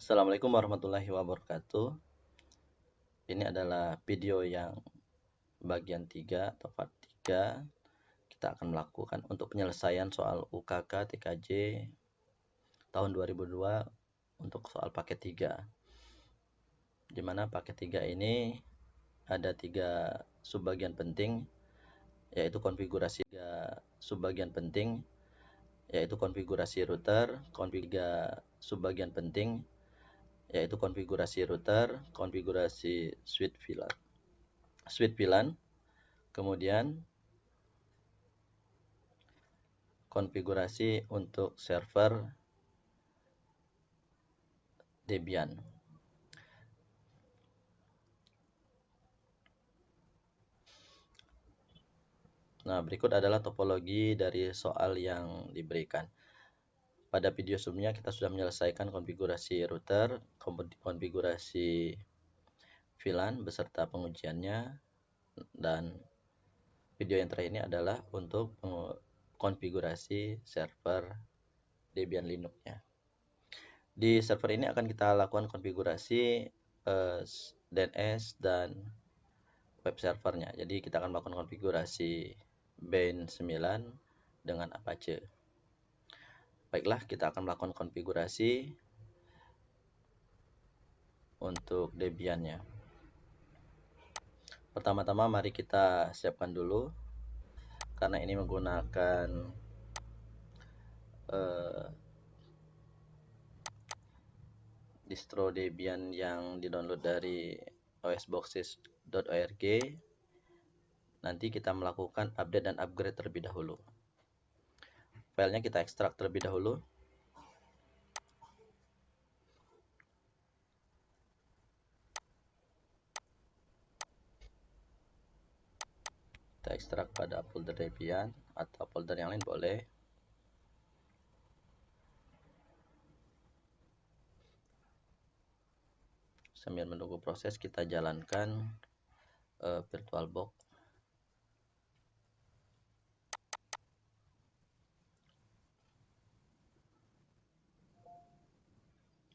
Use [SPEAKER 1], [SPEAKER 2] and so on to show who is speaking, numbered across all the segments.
[SPEAKER 1] Assalamualaikum warahmatullahi wabarakatuh. Ini adalah video yang bagian 3 atau part 3. Kita akan melakukan untuk penyelesaian soal UKK TKJ tahun 2002 untuk soal paket 3. Di mana paket 3 ini ada 3 subbagian penting, yaitu konfigurasi router, subbagian penting yaitu konfigurasi router, konfigurasi switch VLAN, kemudian konfigurasi untuk server Debian. Nah, berikut adalah topologi dari soal yang diberikan. Pada video sebelumnya kita sudah menyelesaikan konfigurasi router, konfigurasi VLAN beserta pengujiannya, dan video yang terakhir ini adalah untuk konfigurasi server Debian Linux-nya. Di server ini akan kita lakukan konfigurasi DNS dan web servernya. Jadi kita akan melakukan konfigurasi Bain 9 dengan Apache. Baiklah, kita akan melakukan konfigurasi untuk Debian-nya. Pertama-tama mari kita siapkan dulu, karena ini menggunakan distro Debian yang didownload dari osboxes.org. Nanti kita melakukan update dan upgrade terlebih dahulu. Filenya kita ekstrak terlebih dahulu. Kita ekstrak pada folder Debian atau folder yang lain boleh. Sambil menunggu proses, kita jalankan VirtualBox.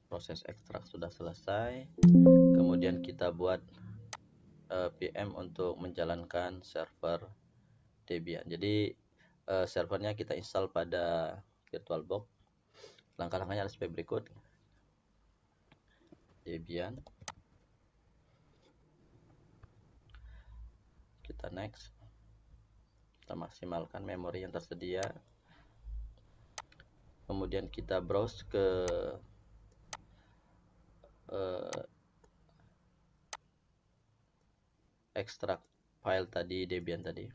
[SPEAKER 1] Proses ekstrak sudah selesai. Kemudian kita buat VM untuk menjalankan server Debian. Jadi servernya kita install pada VirtualBox. Langkah-langkahnya adalah sebagai berikut. Debian, kita next, kita maksimalkan memori yang tersedia, kemudian kita browse ke ekstrak file tadi, Debian tadi,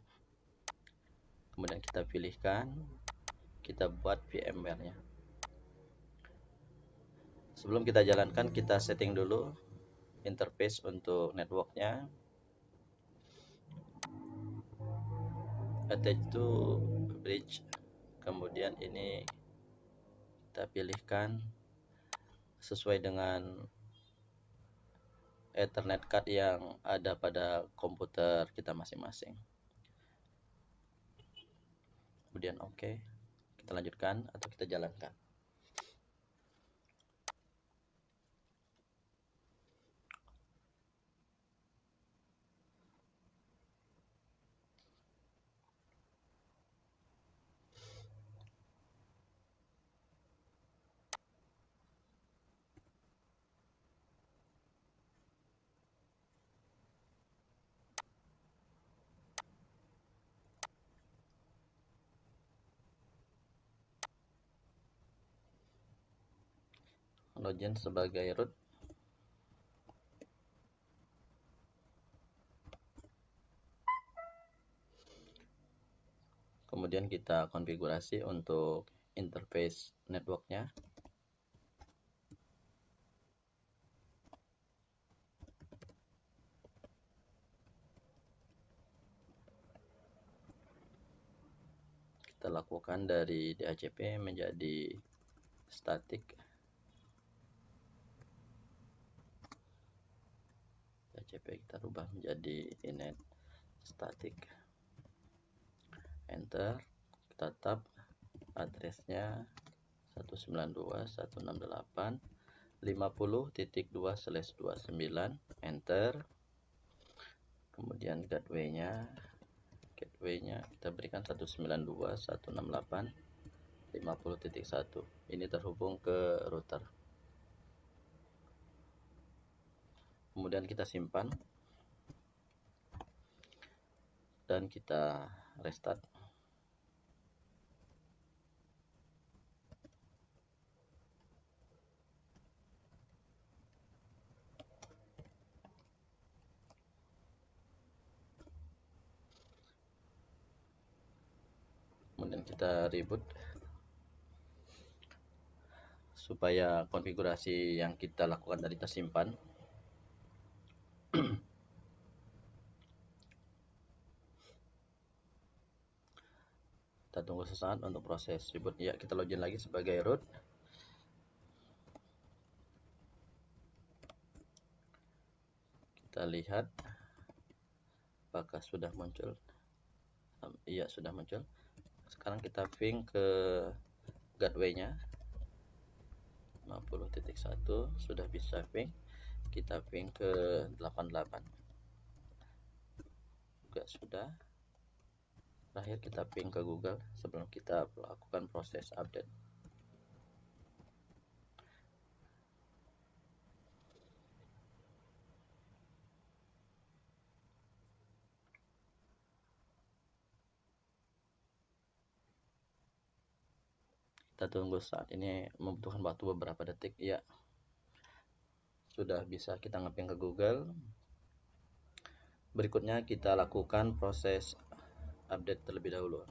[SPEAKER 1] kemudian kita pilihkan, kita buat VMware-nya. Sebelum kita jalankan, kita setting dulu interface untuk networknya. Attach to bridge, kemudian ini kita pilihkan sesuai dengan Ethernet card yang ada pada komputer kita masing-masing. Kemudian oke, kita lanjutkan atau kita jalankan. Login sebagai root. Kemudian kita konfigurasi untuk interface networknya. Kita lakukan dari DHCP menjadi static. DHCP kita rubah menjadi init static. Enter, kita tab addressnya 192.168 50.2/29, enter. Kemudian gateway-nya kita berikan 192.168.50.1. Ini terhubung ke router. Kemudian kita simpan dan kita restart. Kemudian kita reboot supaya konfigurasi yang kita lakukan tadi tersimpan. Kita tunggu sesaat untuk proses reboot. Ya, kita login lagi sebagai root. Kita lihat apakah sudah muncul. Iya, sudah muncul. Sekarang kita ping ke gateway-nya 50.1, sudah bisa ping. Kita ping ke 88 juga sudah. Terakhir kita ping ke Google sebelum kita lakukan proses update. Kita tunggu, saat ini membutuhkan waktu beberapa detik. Ya, sudah bisa kita ngeping ke Google. Berikutnya kita lakukan proses update terlebih dahulu.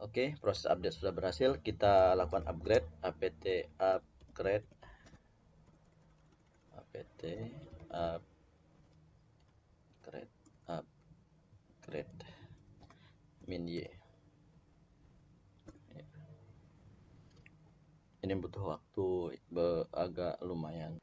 [SPEAKER 1] Oke, proses update sudah berhasil. Kita lakukan upgrade, apt upgrade, min y. Ini butuh waktu agak lumayan.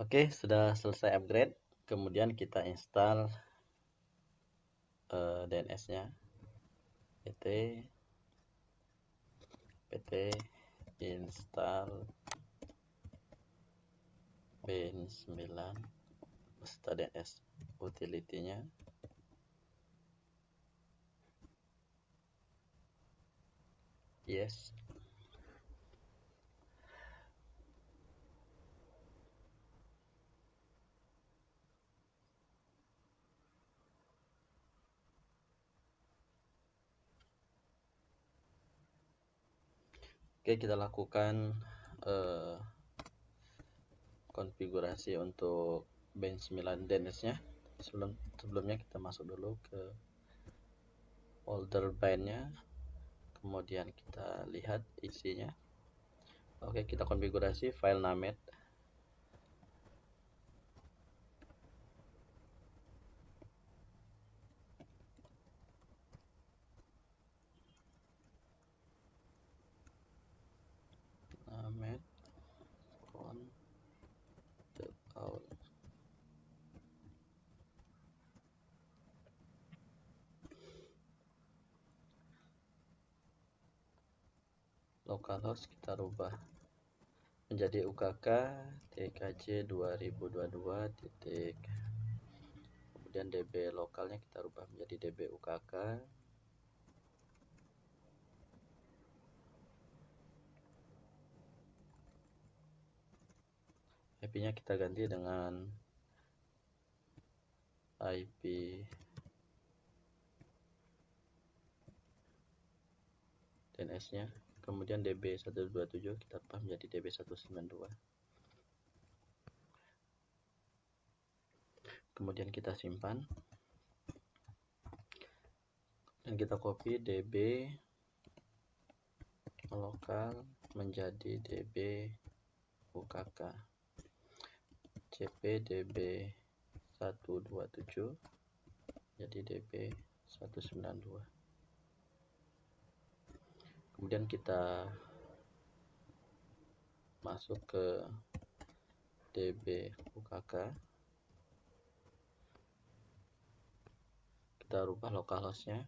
[SPEAKER 1] Oke, sudah selesai upgrade. Kemudian kita install DNS-nya. pt install bin9 beserta DNS utility-nya. Yes. Oke, kita lakukan konfigurasi untuk bin9 DNS-nya. Sebelumnya kita masuk dulu ke folder bin-nya. Kemudian kita lihat isinya. Oke, kita konfigurasi file named. Localhost kita rubah menjadi UKK tkj 2022 titik. Kemudian DB lokalnya kita rubah menjadi DB UKK. IP-nya kita ganti dengan IP DNS-nya. Kemudian DB127 kita rubah menjadi DB192. Kemudian kita simpan. dan kita copy db lokal menjadi db ukk cp db 127 jadi db 192. Kemudian kita masuk ke db ukk, kita rubah localhostnya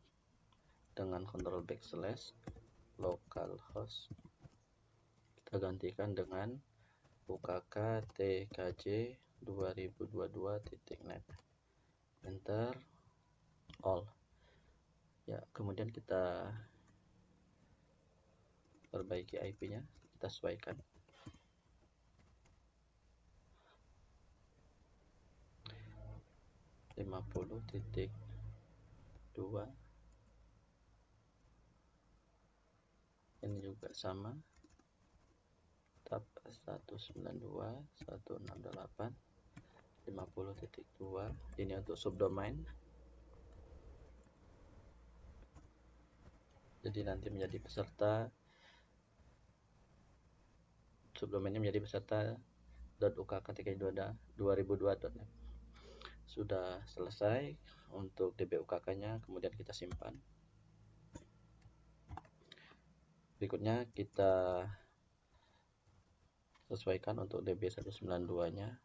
[SPEAKER 1] dengan control backslash localhost, kita gantikan dengan ukk tkj 2022.net, enter, all. Ya, kemudian kita perbaiki IP-nya, kita sesuaikan. .2 ini juga sama, tab 192.168.50.2 ini untuk subdomain, jadi nanti menjadi peserta, subdomainnya menjadi peserta .ukk.2002.net. Sudah selesai untuk db ukk nya, kemudian kita simpan. Berikutnya kita sesuaikan untuk db 192 nya,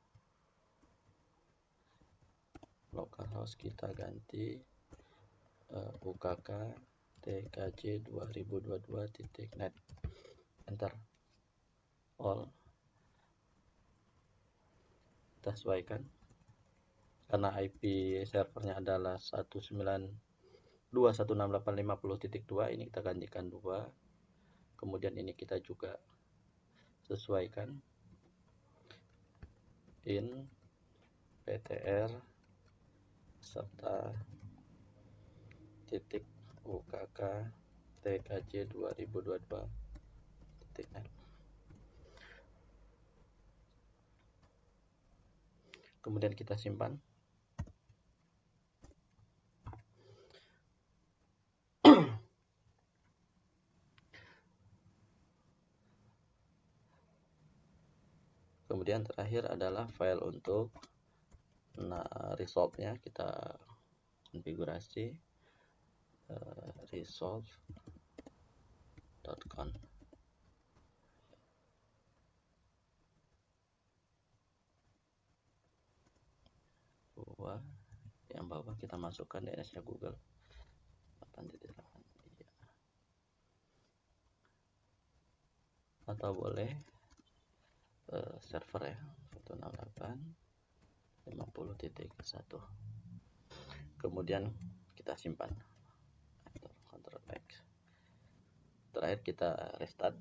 [SPEAKER 1] localhost kita ganti ukk tkj 2022.net, enter, all. Kita sesuaikan karena IP servernya adalah 192.168.50.2, ini kita gantikan 2. Kemudian ini kita juga sesuaikan in ptr serta titik ukk tkj 2022.net. Kemudian kita simpan. Kemudian terakhir adalah file untuk resolve-nya, kita konfigurasi resolve.conf. Yang bawah kita masukkan DNS-nya Google 8.8, iya. Atau boleh server ya 168.50.1. Kemudian kita simpan, Ctrl X. Terakhir kita restart,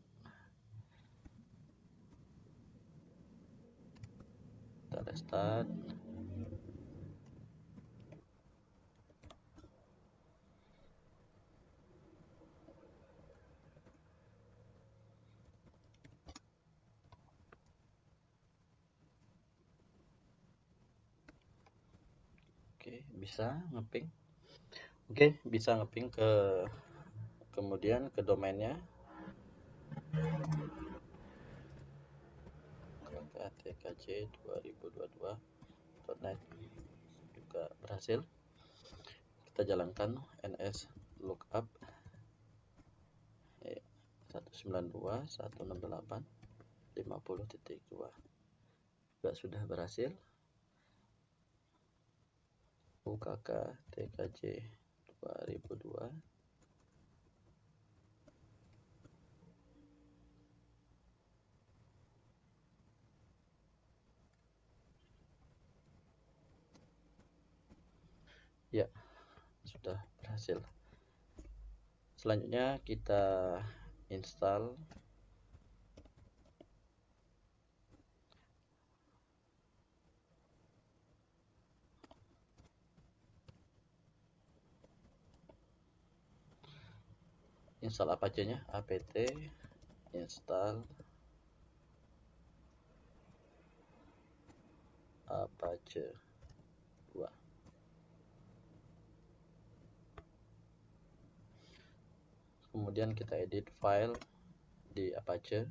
[SPEAKER 1] bisa ngeping. Bisa ngeping kemudian ke domainnya tkj 2022.net juga berhasil. Kita jalankan ns lookup 192.168.50.2 juga sudah berhasil. ukk tkj 2002 ya sudah berhasil. Selanjutnya kita install Apache-nya, apt install Apache 2. kemudian kita edit file di Apache.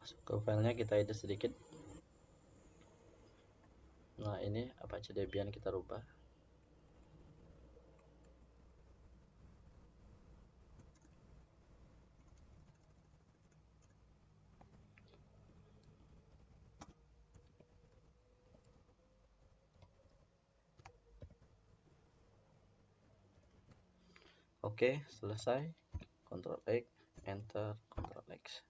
[SPEAKER 1] Masuk ke filenya, kita edit sedikit. Nah, ini Apache Debian kita rubah. Oke, selesai. Ctrl X, Enter, Ctrl X.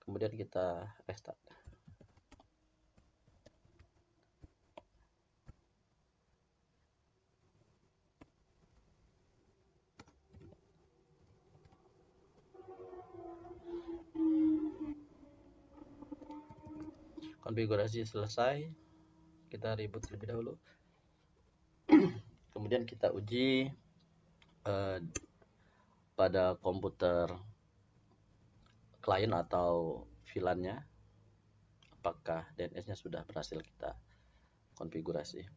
[SPEAKER 1] Kemudian kita restart. Konfigurasi selesai. Kita reboot terlebih dahulu. Kemudian kita uji pada komputer klien atau VLAN-nya, apakah DNS-nya sudah berhasil kita konfigurasi.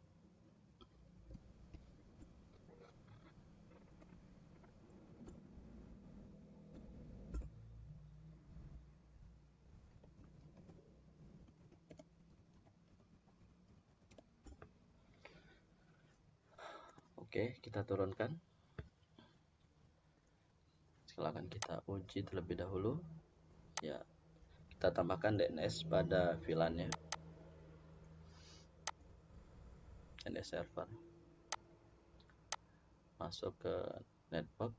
[SPEAKER 1] Oke, kita turunkan. Silakan kita uji terlebih dahulu. Ya, kita tambahkan DNS pada VLAN-nya. DNS server. Masuk ke network.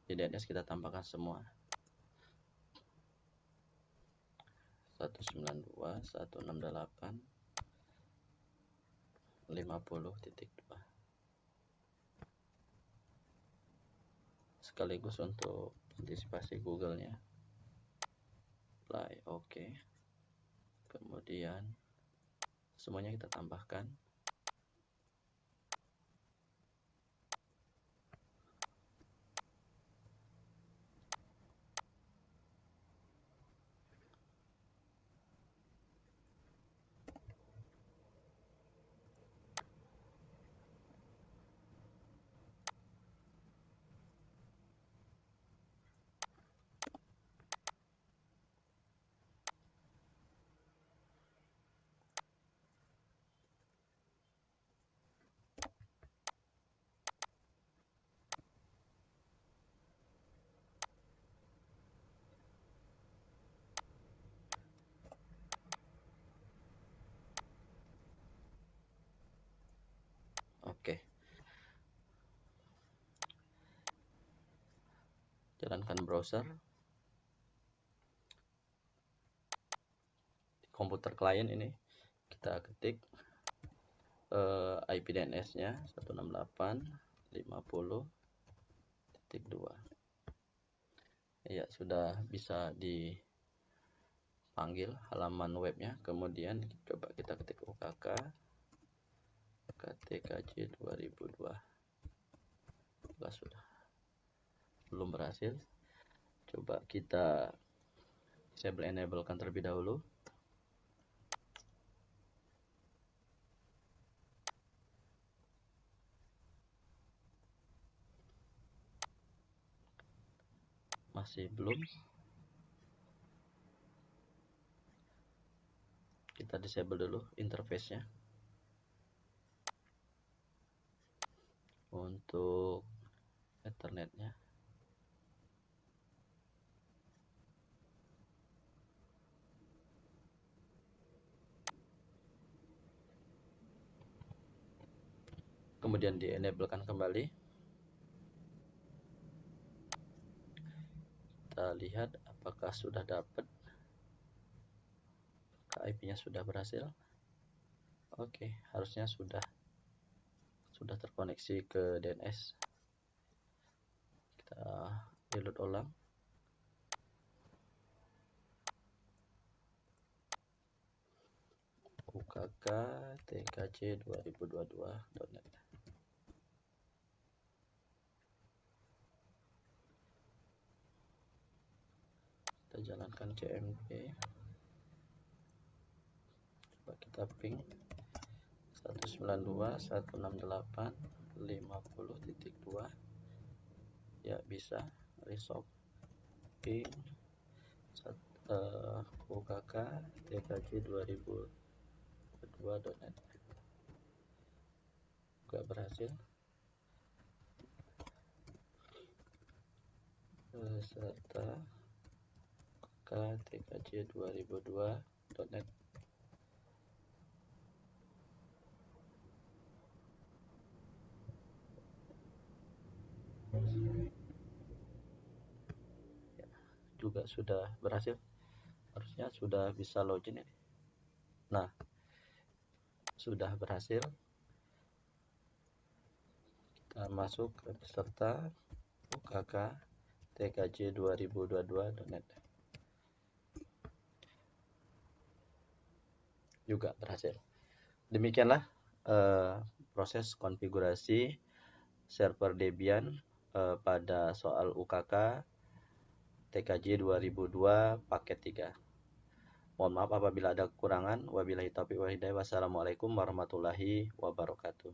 [SPEAKER 1] Di DNS kita tambahkan semua. 192.168.50.2. Sekaligus untuk antisipasi Google-nya. Apply, oke. Kemudian semuanya kita tambahkan. Oke. Jalankan browser. Di komputer klien ini kita ketik IP DNS-nya 168.50.2. Ya, sudah bisa dipanggil halaman webnya. Kemudian coba kita ketik UKK KTKJ 2002. Sudah belum berhasil. Coba kita enablekan terlebih dahulu. Masih belum. Kita disable dulu interface-nya. Untuk Ethernet-nya. Kemudian di-enablekan kembali. Kita lihat apakah sudah dapat. IP-nya sudah berhasil. Oke, harusnya sudah terkoneksi ke DNS. Kita reload ulang. UKK TKC 2022.net. jalankan CMP. Coba kita ping 192.168.50.2. Ya, bisa resolve ping UKK TKJ 2022.net. Juga berhasil. Peserta TKJ 2002.net. Ya, juga sudah berhasil. Harusnya sudah bisa login ini. Nah, sudah berhasil. Kita masuk ke peserta UKK TKJ 2022.net. Juga berhasil. Demikianlah proses konfigurasi server Debian pada soal UKK TKJ 2002 paket 3. Mohon maaf apabila ada kekurangan. Wabillahi taufiq wal hidayah. Wassalamualaikum warahmatullahi wabarakatuh.